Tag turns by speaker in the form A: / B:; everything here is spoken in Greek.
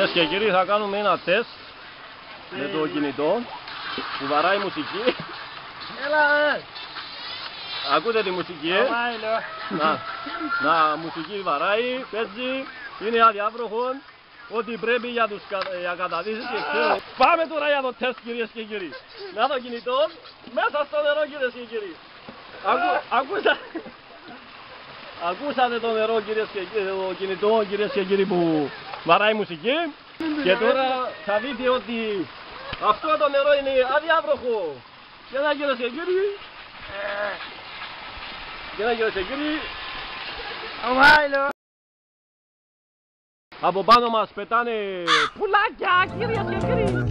A: Κυρίες και κύριοι, θα κάνουμε ένα τεστ με το κινητό που βαράει μουσική.
B: Έλα,
A: Ακούτε τη μουσική, να, μουσική βαράει, παίζει, είναι αδιάβροχο, ό,τι πρέπει για καταδύσεις και ξέρω. Πάμε τώρα για το τεστ, κυρίες και κύριοι. Να το κινητό, μέσα στο νερό, κυρίες και κύριοι. Ακούσατε το νερό, κυρίες και κύριοι, το κινητό, κυρίες και κύριοι, που βαράει μουσική. Και τώρα θα δείτε ότι αυτό το νερό είναι αδιάβροχο. Και να, κυρίες και κύριοι. Και να, κυρίες και κύριοι. Από πάνω μας πετάνε πουλάκια, κυρίες και κύριοι.